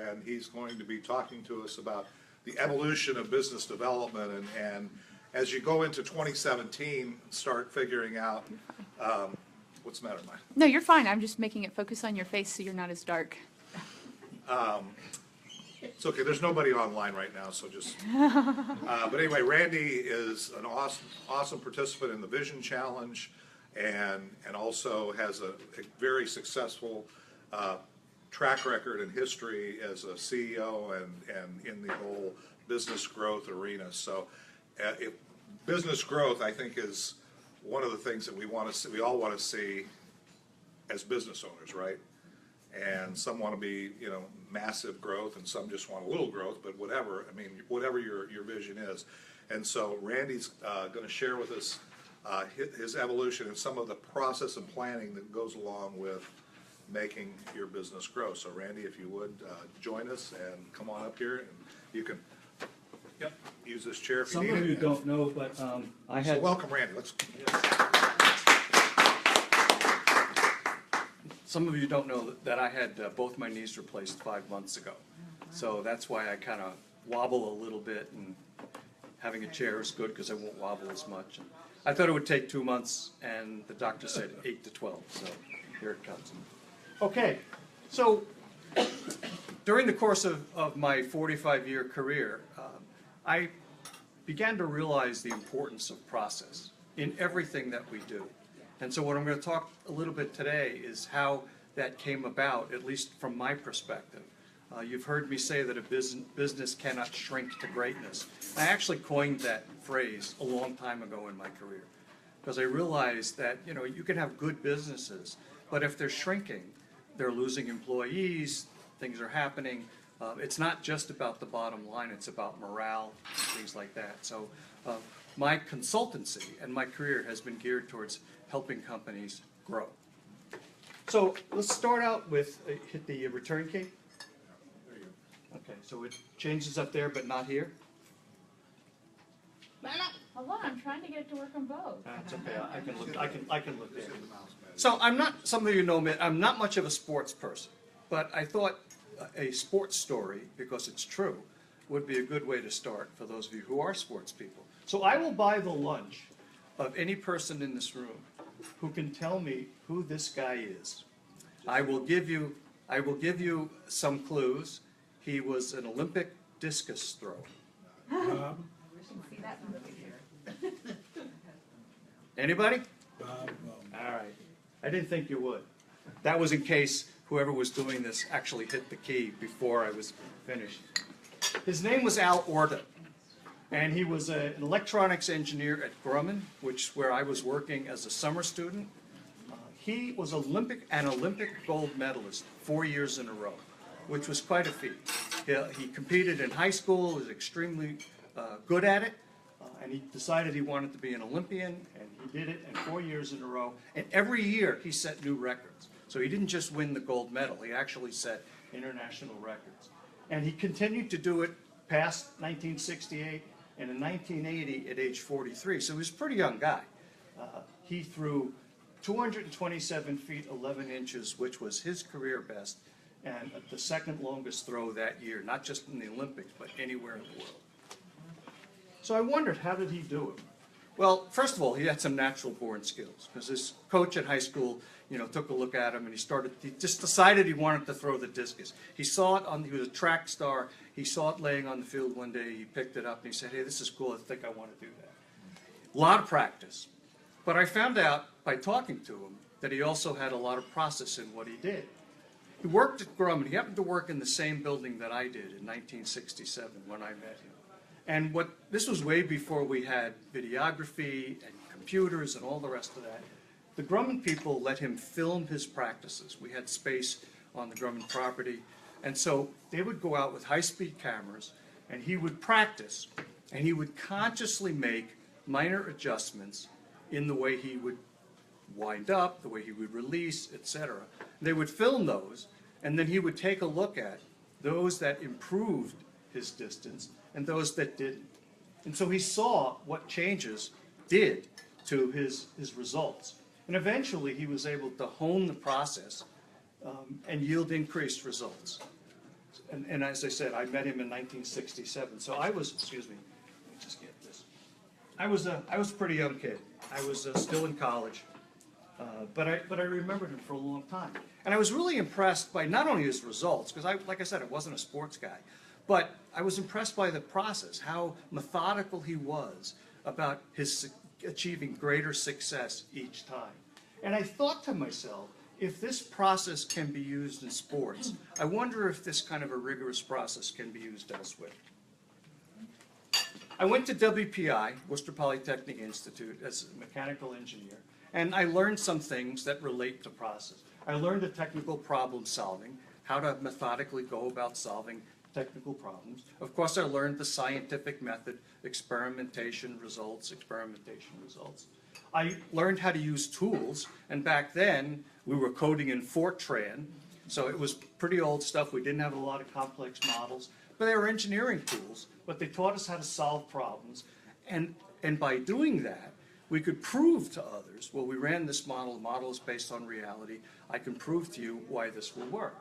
and he's going to be talking to us about the evolution of business development, and as you go into 2017, start figuring out, what's the matter, Mike? No, you're fine. I'm just making it focus on your face so you're not as dark. It's okay, there's nobody online right now, so just, but anyway, Randy is an awesome participant in the Vision Challenge, and also has a very successful track record and history as a CEO and in the whole business growth arena. So if business growth, I think, is one of the things that we want to see, we all want to see as business owners, right? And some want to be, you know, massive growth, and some just want a little growth, but whatever, I mean, whatever your vision is. And so Randy's going to share with us his evolution and some of the process and planning that goes along with making your business grow. So Randy, if you would, join us and come on up here, and you can use this chair if you need it. Some of you don't know, but I had... So welcome, Randy. Let's. Some of you don't know that I had both my knees replaced 5 months ago. So that's why I kind of wobble a little bit, and having a chair is good because I won't wobble as much. And I thought it would take 2 months, and the doctor said 8 to 12, so here it comes. Okay, so during the course of my 45-year career, I began to realize the importance of process in everything that we do. And so what I'm going to talk a little bit today is how that came about, at least from my perspective. You've heard me say that a business cannot shrink to greatness. I actually coined that phrase a long time ago in my career, because I realized that, you know, you can have good businesses, but if they're shrinking, they're losing employees, things are happening. It's not just about the bottom line, it's about morale and things like that. So my consultancy and my career has been geared towards helping companies grow. So let's start out with, hit the return key. There you go. Okay, so it changes up there, but not here. Hold on, I'm trying to get it to work on both. That's okay, I can look, I can look there. So I'm not, some of you know me, I'm not much of a sports person, but I thought a sports story, because it's true, would be a good way to start for those of you who are sports people. So I will buy the lunch of any person in this room who can tell me who this guy is. I will give you some clues. He was an Olympic discus thrower. Anybody? All right. I didn't think you would. That was in case whoever was doing this actually hit the key before I was finished. His name was Al Orta, and he was an electronics engineer at Grumman, where I was working as a summer student. He was an Olympic gold medalist 4 years in a row, which was quite a feat. He competed in high school, was extremely good at it, and he decided he wanted to be an Olympian, and he did it in 4 years in a row. And every year he set new records. So he didn't just win the gold medal, he actually set international records. And he continued to do it past 1968, and in 1980 at age 43, so he was a pretty young guy. He threw 227 feet 11 inches, which was his career best, and the second longest throw that year, not just in the Olympics, but anywhere in the world. So I wondered, how did he do it? Well, first of all, he had some natural born skills, because his coach at high school, you know, took a look at him, and he just decided he wanted to throw the discus. He saw it he was a track star, he saw it laying on the field one day, he picked it up, and he said, hey, this is cool, I think I want to do that. A lot of practice. But I found out by talking to him that he also had a lot of process in what he did. He worked at Grumman. He happened to work in the same building that I did in 1967 when I met him. And this was way before we had videography and computers and all the rest of that. The Grumman people let him film his practices. We had space on the Grumman property. And so they would go out with high-speed cameras, and he would practice, and he would consciously make minor adjustments in the way he would wind up, the way he would release, etc. They would film those, and then he would take a look at those that improved his distance and those that didn't. And so he saw what changes did to his results. And eventually he was able to hone the process and yield increased results. And as I said, I met him in 1967. So I was, excuse me, let me just get this. I was a pretty young kid. I was still in college, but I remembered him for a long time. And I was really impressed by not only his results, because like I said, I wasn't a sports guy, but I was impressed by the process, how methodical he was about his achieving greater success each time. And I thought to myself, if this process can be used in sports, I wonder if this kind of a rigorous process can be used elsewhere. I went to WPI, Worcester Polytechnic Institute, as a mechanical engineer, and I learned some things that relate to process. I learned the technical problem solving, how to methodically go about solving technical problems. Of course, I learned the scientific method, experimentation results. I learned how to use tools, and back then, we were coding in Fortran, so it was pretty old stuff. We didn't have a lot of complex models, but they were engineering tools, but they taught us how to solve problems, and by doing that, we could prove to others, well, we ran this model, the model is based on reality, I can prove to you why this will work.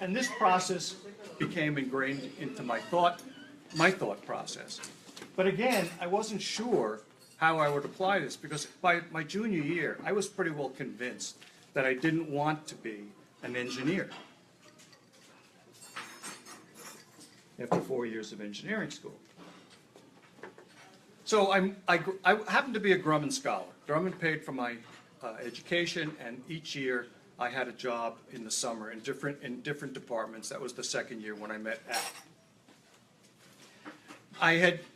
And this process became ingrained into my thought process. But again, I wasn't sure how I would apply this, because by my junior year, I was pretty well convinced that I didn't want to be an engineer after 4 years of engineering school. So I happened to be a Grumman scholar. Grumman paid for my education, and each year I had a job in the summer in different departments. That was the second year when I met Al. I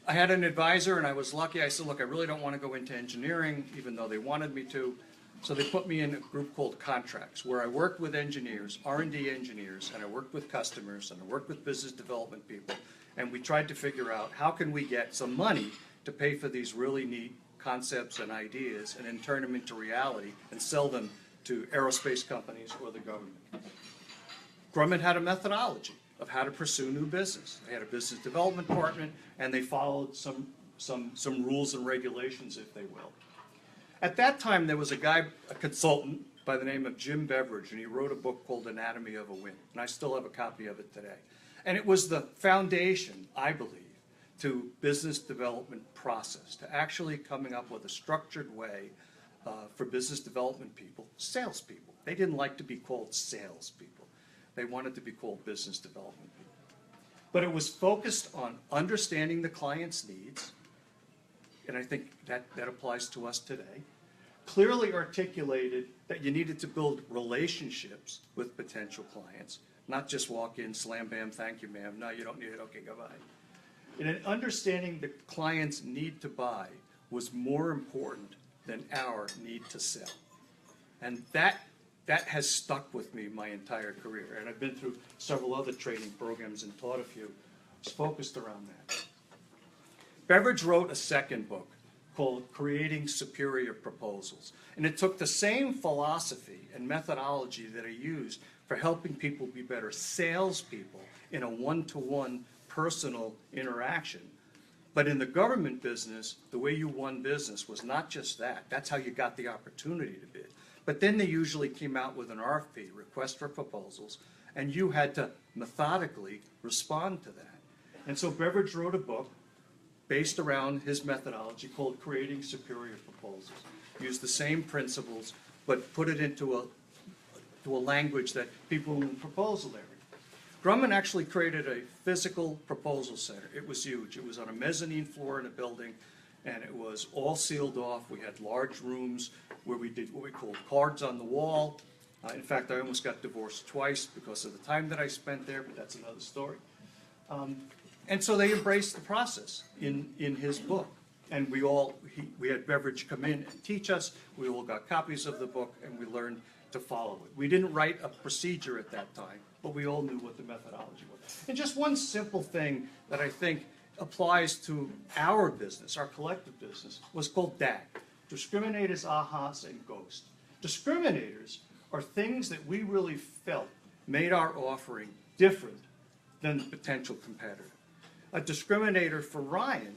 had an advisor, and I was lucky. I said, look, I really don't want to go into engineering, even though they wanted me to. So they put me in a group called Contracts, where I worked with engineers, R&D engineers, and I worked with customers, and I worked with business development people, and we tried to figure out how can we get some money to pay for these really neat concepts and ideas, and then turn them into reality and sell them to aerospace companies or the government. Grumman had a methodology of how to pursue new business. They had a business development department, and they followed some rules and regulations, if they will. At that time, there was a consultant by the name of Jim Beveridge, and he wrote a book called Anatomy of a Win, and I still have a copy of it today. And it was the foundation, I believe, to business development process, to actually coming up with a structured way for business development people, salespeople. They didn't like to be called salespeople. They wanted to be called business development people. But it was focused on understanding the client's needs, and I think that applies to us today. Clearly articulated that you needed to build relationships with potential clients, not just walk in, slam, bam, thank you, ma'am. No, you don't need it. Okay, goodbye. And understanding the client's need to buy was more important than our need to sell. And that has stuck with me my entire career. And I've been through several other training programs and taught a few. It's focused around that. Beveridge wrote a second book called Creating Superior Proposals. And it took the same philosophy and methodology that I used for helping people be better salespeople in a one-to-one personal interaction. But in the government business, the way you won business was not just that. That's how you got the opportunity to bid. But then they usually came out with an RFP, request for proposals, and you had to methodically respond to that. And so Beveridge wrote a book based around his methodology called Creating Superior Proposals. Used the same principles, but put it into a language that people in the proposal area. Grumman actually created a physical proposal center. It was huge. It was on a mezzanine floor in a building, and it was all sealed off. We had large rooms where we did what we called cards on the wall. In fact, I almost got divorced twice because of the time that I spent there, but that's another story. And so they embraced the process in his book. And we had Beveridge come in and teach us. We all got copies of the book, and we learned to follow it. We didn't write a procedure at that time, but we all knew what the methodology was. And just one simple thing that I think applies to our business, our collective business, was called DAG. Discriminators, ahas, and ghosts. Discriminators are things that we really felt made our offering different than the potential competitor. A discriminator for Ryan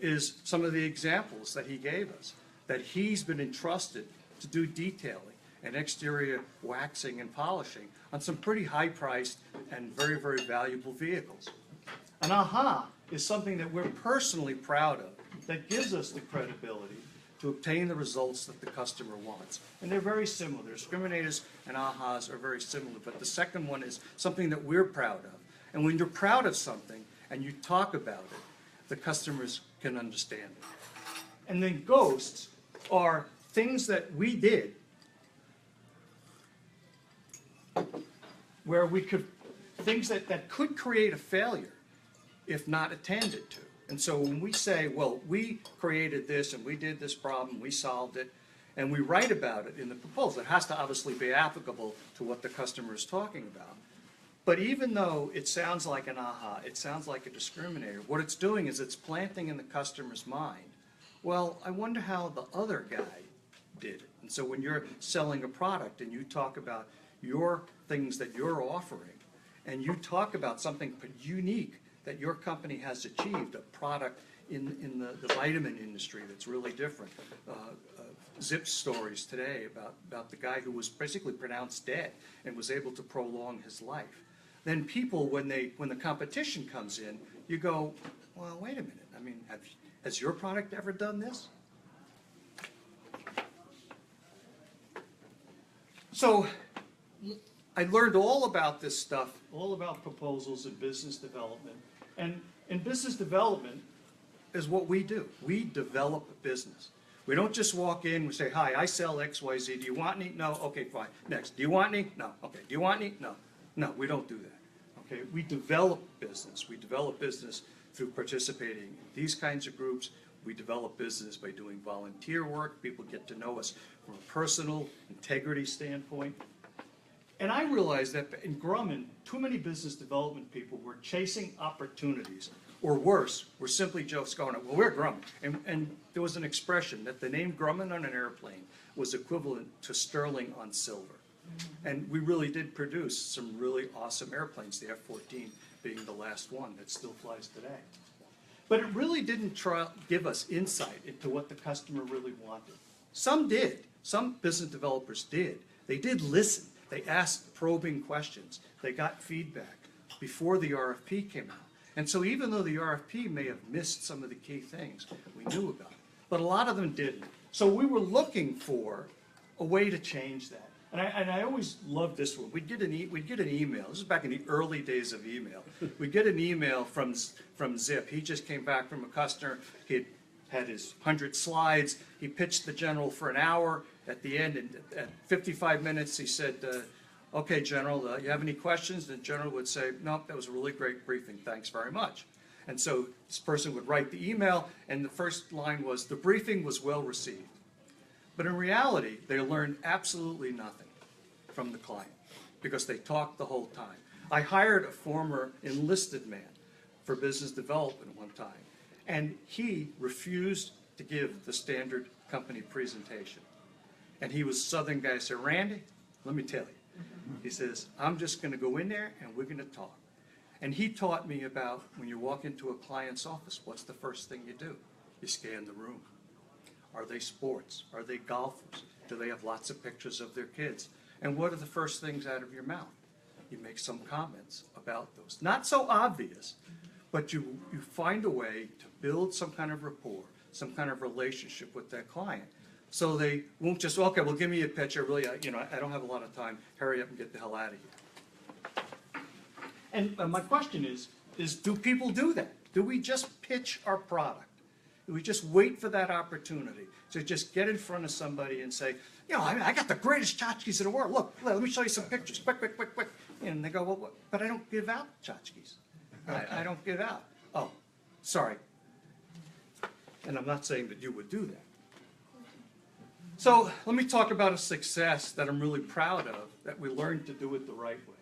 is some of the examples that he gave us, that he's been entrusted to do detailing. and exterior waxing and polishing on some pretty high-priced and very, very valuable vehicles. An aha is something that we're personally proud of, that gives us the credibility to obtain the results that the customer wants. And they're very similar. The discriminators and ahas are very similar, but the second one is something that we're proud of. And when you're proud of something and you talk about it, the customers can understand it. And then ghosts are things that we did where we could, things that could create a failure if not attended to. And so when we say, well, we created this and we did this problem, we solved it, and we write about it in the proposal, it has to obviously be applicable to what the customer is talking about. But even though it sounds like an aha, it sounds like a discriminator, what it's doing is it's planting in the customer's mind, well, I wonder how the other guy did it. And so when you're selling a product and you talk about your things that you're offering, and you talk about something unique that your company has achieved, a product in the vitamin industry that's really different. Zip stories today about the guy who was basically pronounced dead and was able to prolong his life. Then people, when the competition comes in, you go, well, wait a minute. I mean, has your product ever done this? So I learned all about this stuff, all about proposals and business development. And in business development is what we do. We develop a business. We don't just walk in and say, hi, I sell XYZ. Do you want any? No. Okay, fine. Next. Do you want any? No. Okay. Do you want any? No. No, we don't do that. Okay. We develop business. We develop business through participating in these kinds of groups. We develop business by doing volunteer work. People get to know us from a personal integrity standpoint. And I realized that in Grumman, too many business development people were chasing opportunities, or worse, were simply just going, well, we're Grumman. And there was an expression that the name Grumman on an airplane was equivalent to sterling on silver. And we really did produce some really awesome airplanes, the F-14 being the last one that still flies today. But it really didn't give us insight into what the customer really wanted. Some did. Some business developers did. They did listen. They asked probing questions. They got feedback before the RFP came out. And so even though the RFP may have missed some of the key things, we knew about it. But a lot of them didn't. So we were looking for a way to change that. And I always loved this one. We'd get an email. This is back in the early days of email. We'd get an email from Zip. He just came back from a customer. He had his 100 slides. He pitched the general for an hour. At the end, at 55 minutes, he said, okay, General, you have any questions? And the General would say, nope, that was a really great briefing. Thanks very much. And so this person would write the email, and the first line was, the briefing was well received. But in reality, they learned absolutely nothing from the client because they talked the whole time. I hired a former enlisted man for business development one time, and he refused to give the standard company presentation. And he was a Southern guy. I said, Randy, let me tell you. He says, I'm just going to go in there and we're going to talk. And he taught me about when you walk into a client's office, what's the first thing you do? You scan the room. Are they sports? Are they golfers? Do they have lots of pictures of their kids? And what are the first things out of your mouth? You make some comments about those. Not so obvious, but you find a way to build some kind of rapport, some kind of relationship with that client. So they won't just, okay, well, give me a picture. Really, I don't have a lot of time. Hurry up and get the hell out of here. And my question is do people do that? Do we just pitch our product? Do we just wait for that opportunity to just get in front of somebody and say, I got the greatest tchotchkes in the world. Look, let me show you some pictures. Quick, quick, quick, quick. And they go, well, what? But I don't give out tchotchkes. I don't give out. Oh, sorry. And I'm not saying that you would do that. So let me talk about a success that I'm really proud of, that we learned to do it the right way.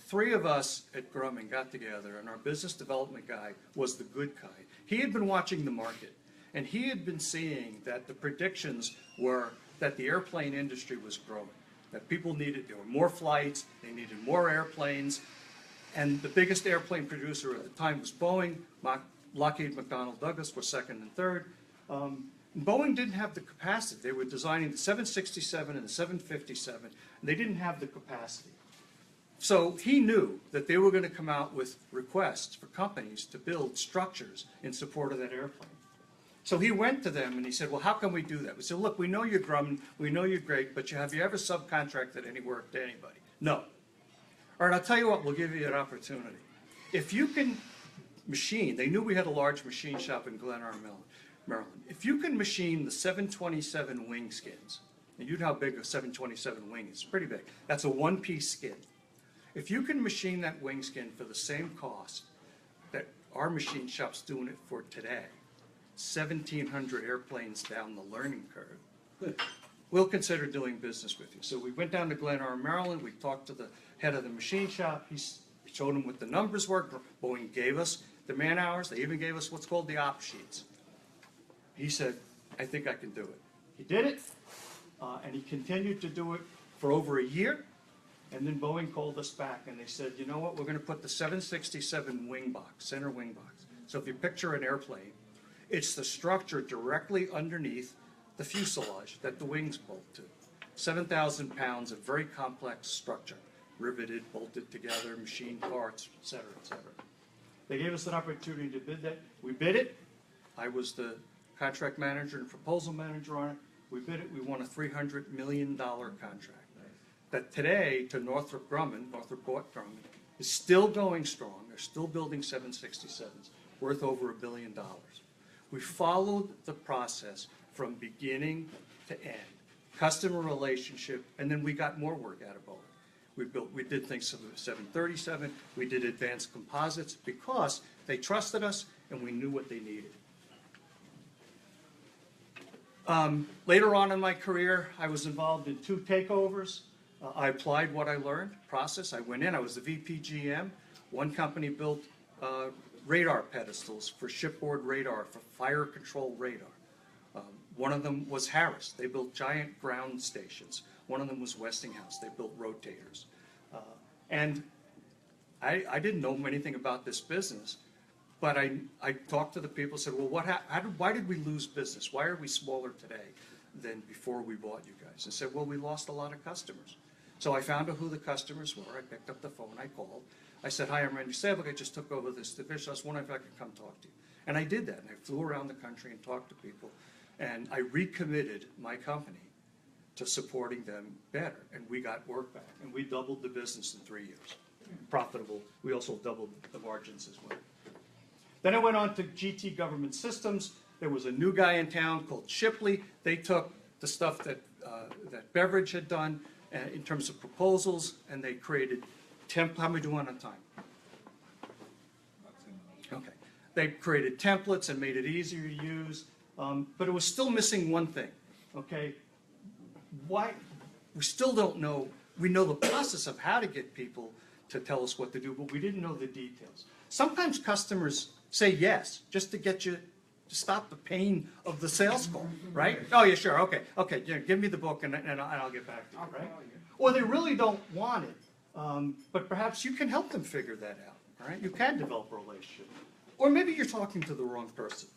3 of us at Grumman got together, and our business development guy was the good guy. He had been watching the market, and he had been seeing that the predictions were that the airplane industry was growing, that there were more flights, they needed more airplanes, and the biggest airplane producer at the time was Boeing. Lockheed, McDonnell Douglas were second and third. Boeing didn't have the capacity. They were designing the 767 and the 757, and they didn't have the capacity. So he knew that they were going to come out with requests for companies to build structures in support of that airplane. So he went to them and he said, well, how can we do that? We said, look, we know you're Grumman, we know you're great, but have you ever subcontracted any work to anybody? No. All right, I'll tell you what, we'll give you an opportunity. If you can machine, they knew we had a large machine shop in Glen Arm, Maryland. If you can machine the 727 wing skins, and you know how big a 727 wing is, it's pretty big. That's a one-piece skin. If you can machine that wing skin for the same cost that our machine shop's doing it for today, 1,700 airplanes down the learning curve, we'll consider doing business with you. So we went down to Glen Arm, Maryland. We talked to the head of the machine shop. He showed him what the numbers were. Boeing gave us the man hours. They even gave us what's called the op sheets. He said, I think I can do it. He did it, and he continued to do it for over a year. And then Boeing called us back, and they said, you know what, we're going to put the 767 wing box, center wing box. So if you picture an airplane, it's the structure directly underneath the fuselage that the wings bolt to. 7,000 pounds of very complex structure, riveted, bolted together, machined parts, et cetera, et cetera. They gave us an opportunity to bid that. We bid it. I was the contract manager and proposal manager on it. We bid it. We won a $300 million contract. That today, to Northrop Grumman, Northrop bought Grumman, is still going strong. They're still building 767s, worth over $1 billion. We followed the process from beginning to end, customer relationship, and then we got more work out of Boeing. We did things for the 737, we did advanced composites because they trusted us and we knew what they needed. Later on in my career, I was involved in 2 takeovers. I applied what I learned, process. I went in, I was the VP GM. One company built radar pedestals for shipboard radar, for fire control radar. One of them was Harris. They built giant ground stations. One of them was Westinghouse. They built rotators. And I didn't know anything about this business, but I talked to the people, said, well, why did we lose business? Why are we smaller today than before we bought you guys? And said, well, we lost a lot of customers. So I found out who the customers were. I picked up the phone, I called. I said, hi, I'm Randy Sablich. I just took over this division. I was wondering if I could come talk to you. And I did that. And I flew around the country and talked to people. And I recommitted my company to supporting them better. And we got work back. And we doubled the business in 3 years. Profitable. We also doubled the margins as well. Then I went on to GT Government Systems. There was a new guy in town called Shipley. They took the stuff that Beveridge had done in terms of proposals, and they created how am I doing on time? Okay. They created templates and made it easier to use, but it was still missing one thing. Okay, why? We still don't know. We know the process of how to get people to tell us what to do, but we didn't know the details. Sometimes customers say yes just to get you to stop the pain of the sales call, right? Oh yeah, sure, okay, yeah, give me the book and I'll get back to you, right? Or they really don't want it. But perhaps you can help them figure that out, all right? You can develop a relationship. Or maybe you're talking to the wrong person.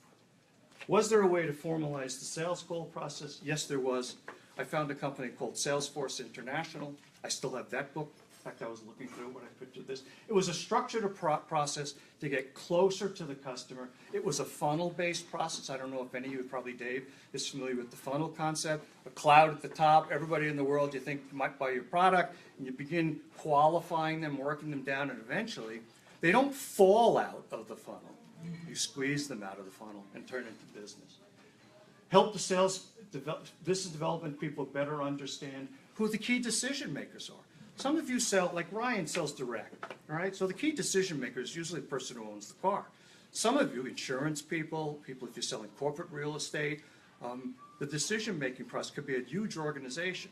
Was there a way to formalize the sales call process? Yes, there was. I found a company called Salesforce International. I still have that book. In fact, I was looking through it when I pictured this. It was a structured process to get closer to the customer. It was a funnel-based process. I don't know if any of you, probably Dave, is familiar with the funnel concept. A cloud at the top, everybody in the world you think might buy your product, and you begin qualifying them, working them down, and eventually they don't fall out of the funnel. You squeeze them out of the funnel and turn it into business. Help the business development people better understand who the key decision makers are. Some of you sell, like Ryan sells direct, all right? So the key decision maker is usually the person who owns the car. Some of you, insurance people if you're selling corporate real estate, the decision-making process could be a huge organization.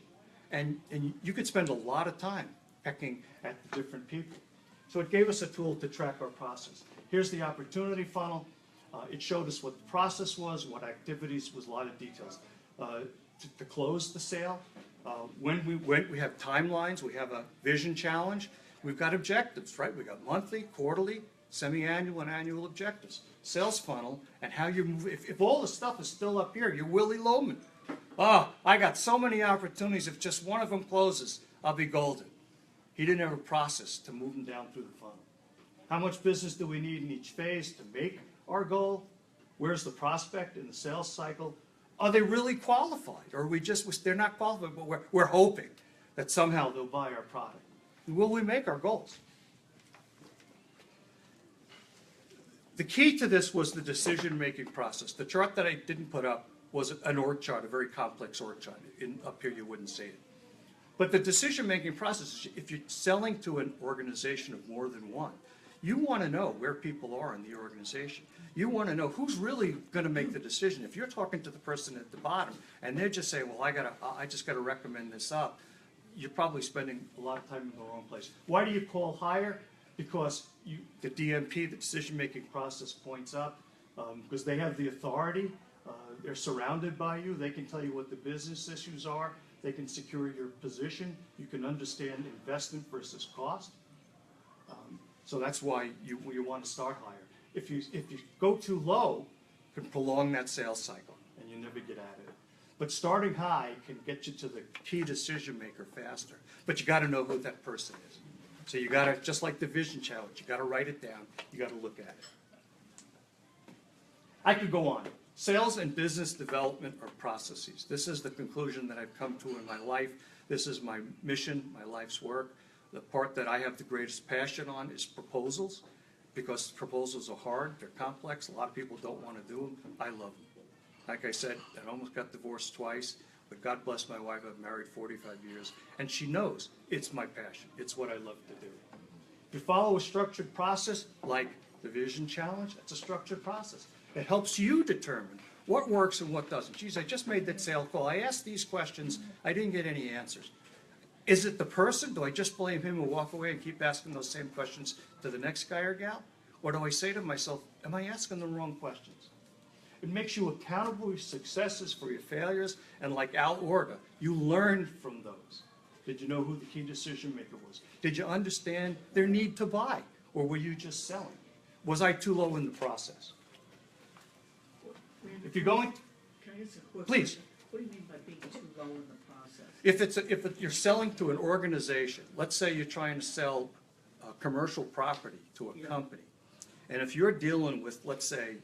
And you could spend a lot of time pecking at the different people. So it gave us a tool to track our process. Here's the opportunity funnel. It showed us what the process was, what activities was, a lot of details. To close the sale, when we went, we have timelines, we have a vision challenge, we've got objectives, right? We've got monthly, quarterly, semi-annual and annual objectives, sales funnel, and how you move. If all the stuff is still up here, you're Willie Loman. Oh, I got so many opportunities. If just one of them closes, I'll be golden. He didn't have a process to move them down through the funnel. How much business do we need in each phase to make our goal? Where's the prospect in the sales cycle? Are they really qualified? Or are we just, they're not qualified, but we're hoping that somehow they'll buy our product. Will we make our goals? The key to this was the decision-making process. The chart that I didn't put up was an org chart, a very complex org chart. Up here you wouldn't see it. But the decision-making process, if you're selling to an organization of more than one, you want to know where people are in the organization. You want to know who's really going to make the decision. If you're talking to the person at the bottom and they're just saying, well, I just got to recommend this up, you're probably spending a lot of time in the wrong place. Why do you call higher? Because the DMP, the decision-making process, points up because they have the authority. They're surrounded by you. They can tell you what the business issues are. They can secure your position. You can understand investment versus cost. So that's why you want to start higher. If you go too low, it can prolong that sales cycle, and you never get at it. But starting high can get you to the key decision maker faster. But you got to know who that person is. So you got to, just like the vision challenge, you got to write it down. You got to look at it. I could go on. Sales and business development are processes. This is the conclusion that I've come to in my life. This is my mission, my life's work. The part that I have the greatest passion on is proposals, because proposals are hard, they're complex, a lot of people don't want to do them. I love them. Like I said, I almost got divorced twice, but God bless my wife, I've married 45 years, and she knows it's my passion, it's what I love to do. If you follow a structured process, like the Vision Challenge, that's a structured process. It helps you determine what works and what doesn't. Geez, I just made that sale call, I asked these questions, I didn't get any answers. Is it the person? Do I just blame him and walk away and keep asking those same questions to the next guy or gal? Or do I say to myself, am I asking the wrong questions? It makes you accountable for your successes, for your failures, and like Al Orga, you learned from those. Did you know who the key decision maker was? Did you understand their need to buy? Or were you just selling? Was I too low in the process? If you're going, Can I ask a quick please. question? What do you mean by being too low in the process? If you're selling to an organization, let's say you're trying to sell commercial property to a company, and if you're dealing with, let's say,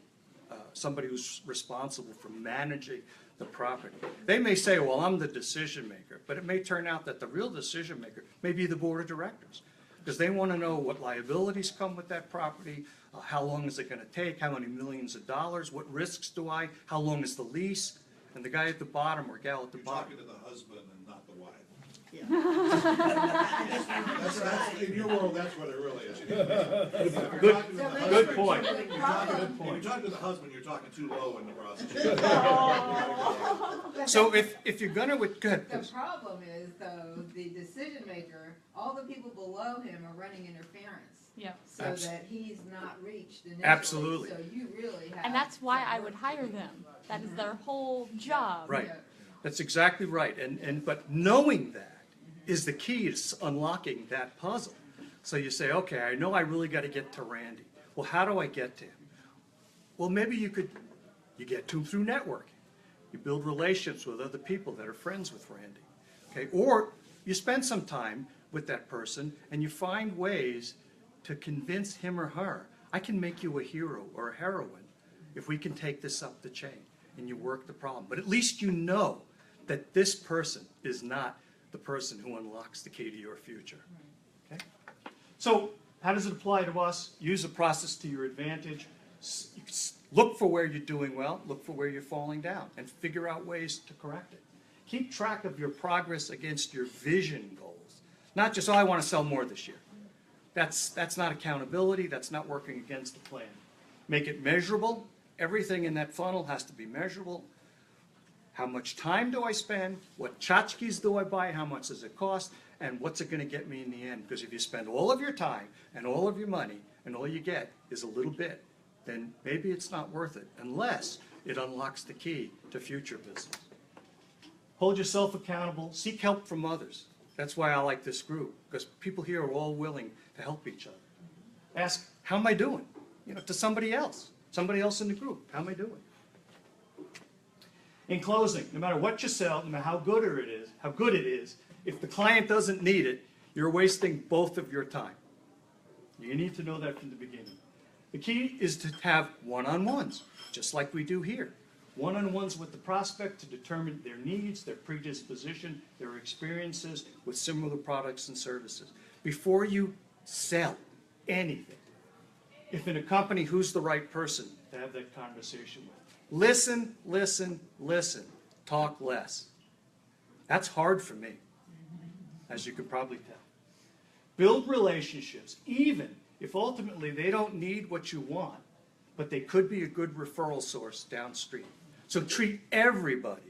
somebody who's responsible for managing the property, they may say, well, I'm the decision maker, but it may turn out that the real decision maker may be the board of directors, because they want to know what liabilities come with that property, how long is it going to take, how many millions of dollars, what risks do I, how long is the lease, and the guy at the bottom or gal at the You're bottom. talking to the husband and not the wife. Yeah. That's, in your world, that's what it really is. Good point. If you're talking to the husband, you're talking too low in the process. So if you're gonna, go ahead, The please. problem is, though, the decision maker, all the people below him are running interference. Yeah. So that he's not reached initially. Absolutely. So you really have. And that's why some I work would to hire do. them. That is their whole job. Right. Yeah. That's exactly right. But knowing that is the key to unlocking that puzzle. So you say, okay, I know I really got to get to Randy. Well, how do I get to him? Well, maybe you get to him through networking. You build relationships with other people that are friends with Randy. Okay, or you spend some time with that person and you find ways to convince him or her, I can make you a hero or a heroine if we can take this up the chain, and you work the problem. But at least you know that this person is not the person who unlocks the key to your future. Okay? So how does it apply to us? Use the process to your advantage. Look for where you're doing well, look for where you're falling down, and figure out ways to correct it. Keep track of your progress against your vision goals. Not just, oh, I want to sell more this year. That's not accountability, that's not working against the plan. Make it measurable. Everything in that funnel has to be measurable. How much time do I spend? What tchotchkes do I buy? How much does it cost? And what's it going to get me in the end? Because if you spend all of your time and all of your money and all you get is a little bit, then maybe it's not worth it unless it unlocks the key to future business. Hold yourself accountable. Seek help from others. That's why I like this group, because people here are all willing to help each other. Ask, how am I doing? You know, to somebody else in the group. How am I doing? In closing, no matter what you sell, no matter how good it is, if the client doesn't need it, you're wasting both of your time. You need to know that from the beginning. The key is to have one-on-ones, just like we do here. One-on-ones with the prospect to determine their needs, their predisposition, their experiences with similar products and services. Before you sell anything, if in a company, who's the right person to have that conversation with? Listen, listen, listen. Talk less. That's hard for me, as you can probably tell. Build relationships, even if ultimately they don't need what you want, but they could be a good referral source downstream. So treat everybody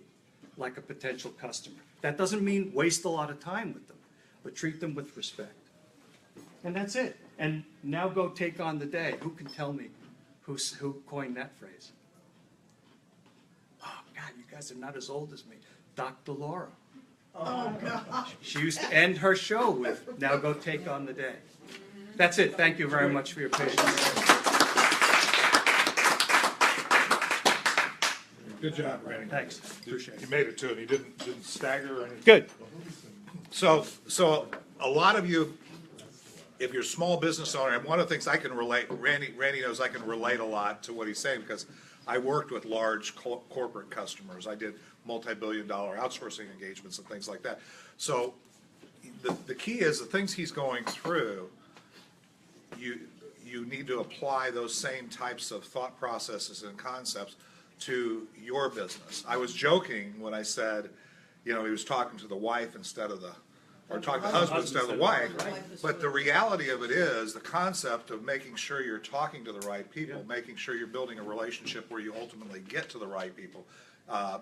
like a potential customer. That doesn't mean waste a lot of time with them, but treat them with respect. And that's it. And now go take on the day. Who can tell me who coined that phrase? Oh, God, you guys are not as old as me. Dr. Laura. Oh, God. She used to end her show with, now go take on the day. That's it. Thank you very much for your patience. Good job, Randy. Thanks. Appreciate it. You made it to it. You didn't stagger or anything. Good. So a lot of you, if you're a small business owner, and one of the things I can relate, Randy knows I can relate a lot to what he's saying because I worked with large corporate customers. I did multi-billion-dollar outsourcing engagements and things like that. So the key is the things he's going through, you need to apply those same types of thought processes and concepts to your business. I was joking when I said, he was talking to the wife instead of or talking to the husband instead of the wife. But the reality of it is the concept of making sure you're talking to the right people, making sure you're building a relationship where you ultimately get to the right people.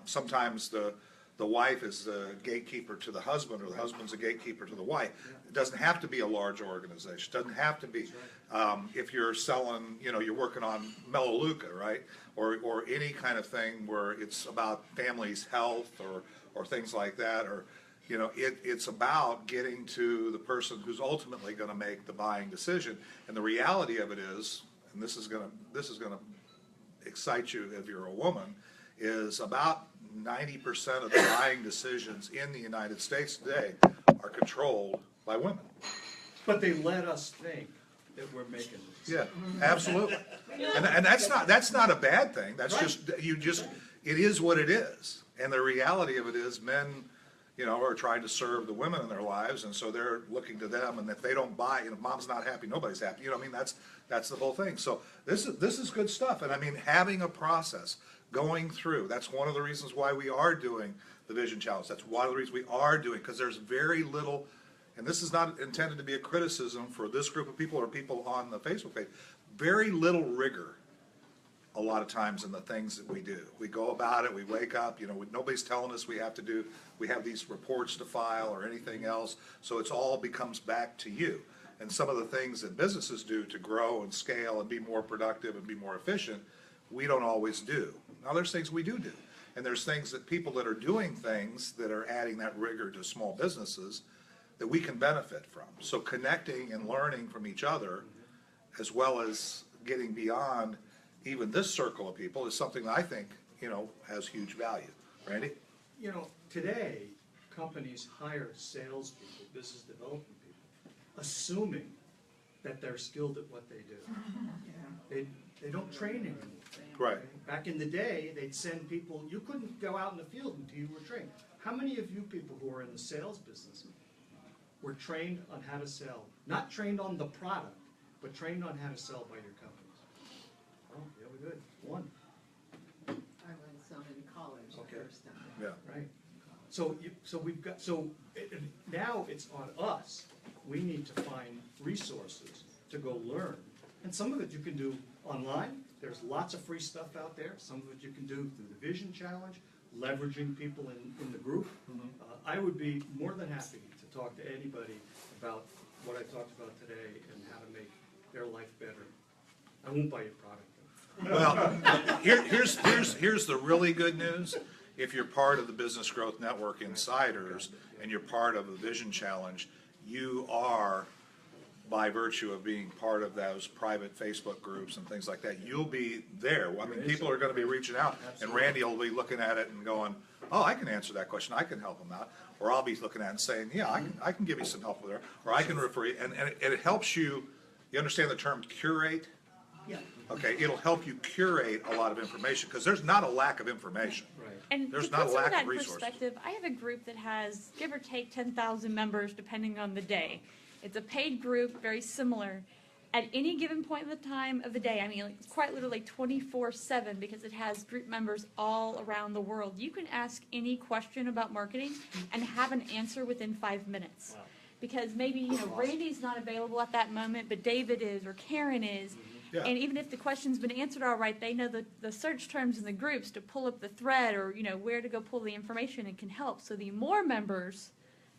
Sometimes the wife is the gatekeeper to the husband, or the husband's a gatekeeper to the wife. It doesn't have to be a large organization. It doesn't have to be. If you're selling, you're working on Melaleuca, right? Or any kind of thing where it's about family's health or things like that, or it's about getting to the person who's ultimately going to make the buying decision. And the reality of it is, and this is going to excite you if you're a woman, is about 90% of the buying decisions in the United States today are controlled by women. But they let us think that we're making this. Yeah, absolutely. And that's not a bad thing. That's it is what it is. And the reality of it is men, are trying to serve the women in their lives, and so they're looking to them, and if they don't buy, mom's not happy, nobody's happy. That's the whole thing. So this is good stuff. And I mean, having a process, going through, that's one of the reasons why we are doing the Vision Challenge. That's one of the reasons we are doing, because there's very little, and this is not intended to be a criticism for this group of people or people on the Facebook page, very little rigor a lot of times in the things that we do. We go about it, we wake up, nobody's telling us we have these reports to file or anything else, so it's all becomes back to you. And some of the things that businesses do to grow and scale and be more productive and be more efficient, we don't always do. Now there's things we do, and there's things that people that are doing things that are adding that rigor to small businesses that we can benefit from. So connecting and learning from each other, as well as getting beyond even this circle of people, is something that I think, has huge value. Randy? Today, companies hire salespeople, business development people, assuming that they're skilled at what they do. They don't train anymore. Right. Back in the day, they'd send people, you couldn't go out in the field until you were trained. How many of you people who are in the sales business were trained on how to sell? Not trained on the product, but trained on how to sell by your companies? Oh, yeah, we're good. One. I went some in college the Okay. first time. Yeah. Right. Now it's on us. We need to find resources to go learn. And some of it you can do online. There's lots of free stuff out there. Some of it you can do through the Vision Challenge, leveraging people in the group. I would be more than happy to talk to anybody about what I talked about today and how to make their life better. I won't buy your product. Well, here's the really good news. If you're part of the Business Growth Network Insiders and you're part of the Vision Challenge, you are by virtue of being part of those private Facebook groups and things like that. You'll be there. I mean, people are gonna be reaching out, and Randy will be looking at it and going, oh, I can answer that question, I can help them out. Or I'll be looking at it and saying, yeah, I can give you some help with there, or I can refer you, and it helps you, you understand the term curate? Yeah. Okay, it'll help you curate a lot of information, because there's not a lack of information. And There's to not a put some lack of that of in resources. perspective, I have a group that has, give or take, 10,000 members depending on the day. It's a paid group, very similar. At any given point in the time of the day, I mean, like, it's quite literally 24/7 because it has group members all around the world. You can ask any question about marketing and have an answer within 5 minutes. Because maybe, you know, Randy's not available at that moment, but David is, or Karen is. Yeah. And even if the question's been answered all right, they know the search terms in the groups to pull up the thread, or, you know, where to go pull the information, and can help. So the more members,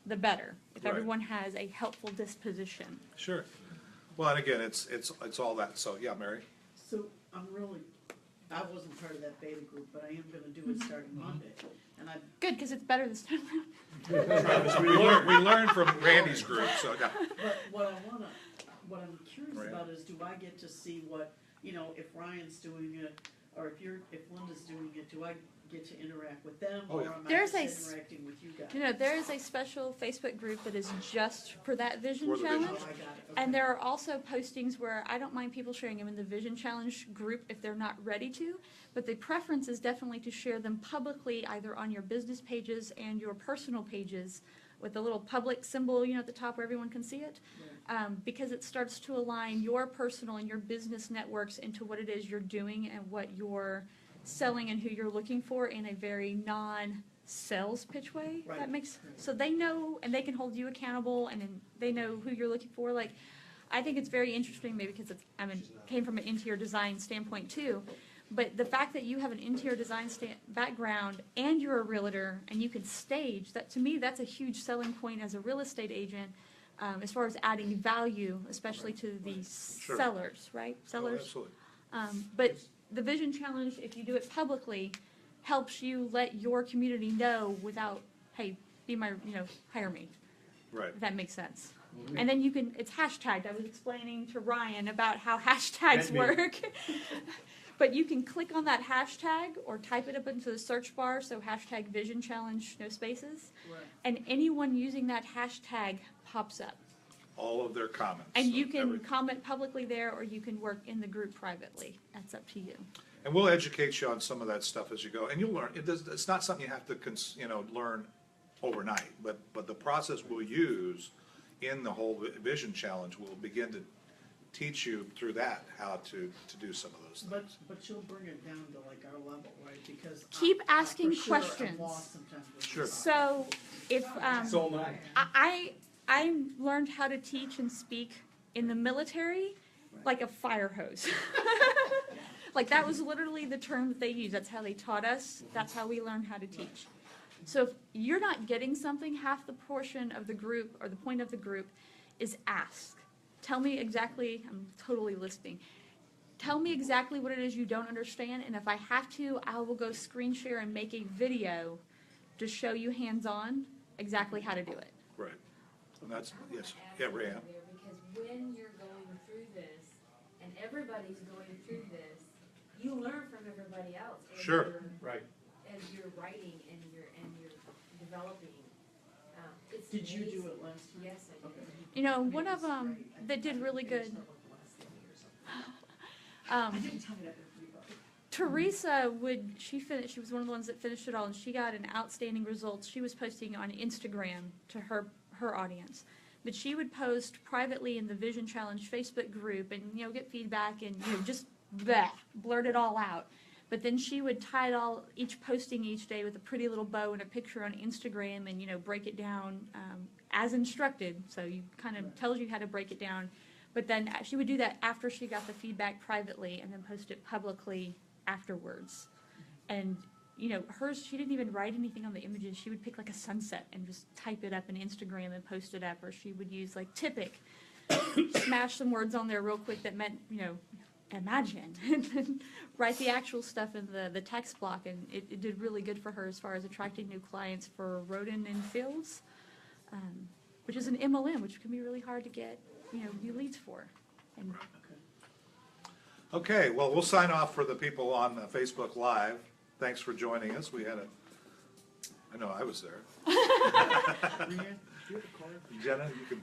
the better, if Right. everyone has a helpful disposition. Sure. Well, and again, it's all that, so, yeah, Mary? So I wasn't part of that beta group, but I am gonna do it starting Monday. And Good, because it's better this time around. We learned from Randy's group, so, yeah. but what I'm curious Right. about is, do I get to see what, you know, if Ryan's doing it, or if Linda's doing it, do I get to interact with them? Oh, yeah. Or am I There's just a interacting with you guys? You know, there is a special Facebook group that is just for that vision For the vision. Oh, challenge. I got it, okay. And there are also postings where I don't mind people sharing them in the Vision Challenge group if they're not ready to, but the preference is definitely to share them publicly, either on your business pages and your personal pages, with the little public symbol, you know, at the top where everyone can see it. Because it starts to align your personal and your business networks into what it is you're doing and what you're selling and who you're looking for in a very non-sales pitch way. Right. That makes, so they know, and they can hold you accountable, and then they know who you're looking for. Like, I think it's very interesting, maybe because it's, I mean, came from an interior design standpoint too. But the fact that you have an interior design background and you're a realtor and you can stage, that, to me, that's a huge selling point as a real estate agent, as far as adding value, especially to the Sure. sellers, right? Oh, Sellers. absolutely. But the Vision Challenge, if you do it publicly, helps you let your community know without, hey, be my, you know, hire me, Right. if that makes sense. And then you can, it's hashtagged. I was explaining to Ryan about how hashtags And me. work. But you can click on that hashtag or type it up into the search bar, so hashtag Vision Challenge, no spaces. Right. And anyone using that hashtag pops up. All of their comments. And you can everything. comment publicly there, or you can work in the group privately. That's up to you. And we'll educate you on some of that stuff as you go, and you'll learn. It's not something you have to, learn overnight, but the process we'll use in the whole Vision Challenge will begin to teach you through that how to do some of those But things. you'll bring it down to like our level, right? Because Keep I asking for sure am questions. lost sometimes with Sure. this. So if, So am I. I learned how to teach and speak in the military like a fire hose. Like, that was literally the term that they used. That's how they taught us. That's how we learned how to teach. So if you're not getting something, half the portion of the group, or the point of the group, is ask. Tell me exactly, I'm totally listening. Tell me exactly what it is you don't understand, and if I have to, I will go screen share and make a video to show you hands-on exactly how to do it. Right. And that's, yes, yeah, Rhea. Because when you're going through this, and everybody's going through this, you learn from everybody else. As Sure. Right. As you're writing and you're developing. It's Did you do amazing. it last time? Yes, I did. You know, one of them that did really good, Teresa she was one of the ones that finished it all, and she got an outstanding results. She was posting on Instagram to her audience. But she would post privately in the Vision Challenge Facebook group and, you know, get feedback and, you know, just blurt it all out. But then she would tie it all, each posting each day with a pretty little bow and a picture on Instagram, and, you know, break it down as instructed. So you kind of tells you how to break it down. But then she would do that after she got the feedback privately, and then post it publicly afterwards. And, you know, hers, she didn't even write anything on the images. She would pick like a sunset and just type it up in Instagram and post it up. Or she would use like typic, smash some words on there real quick that meant, you know, imagine, and then write the actual stuff in the text block. And it did really good for her as far as attracting new clients for Roden and Fields, which is an MLM, which can be really hard to get do leads for. And Okay, well, we'll sign off for the people on Facebook Live. Thanks for joining us. We had I know I was there. Leanne, do you have a card? Jenna, you can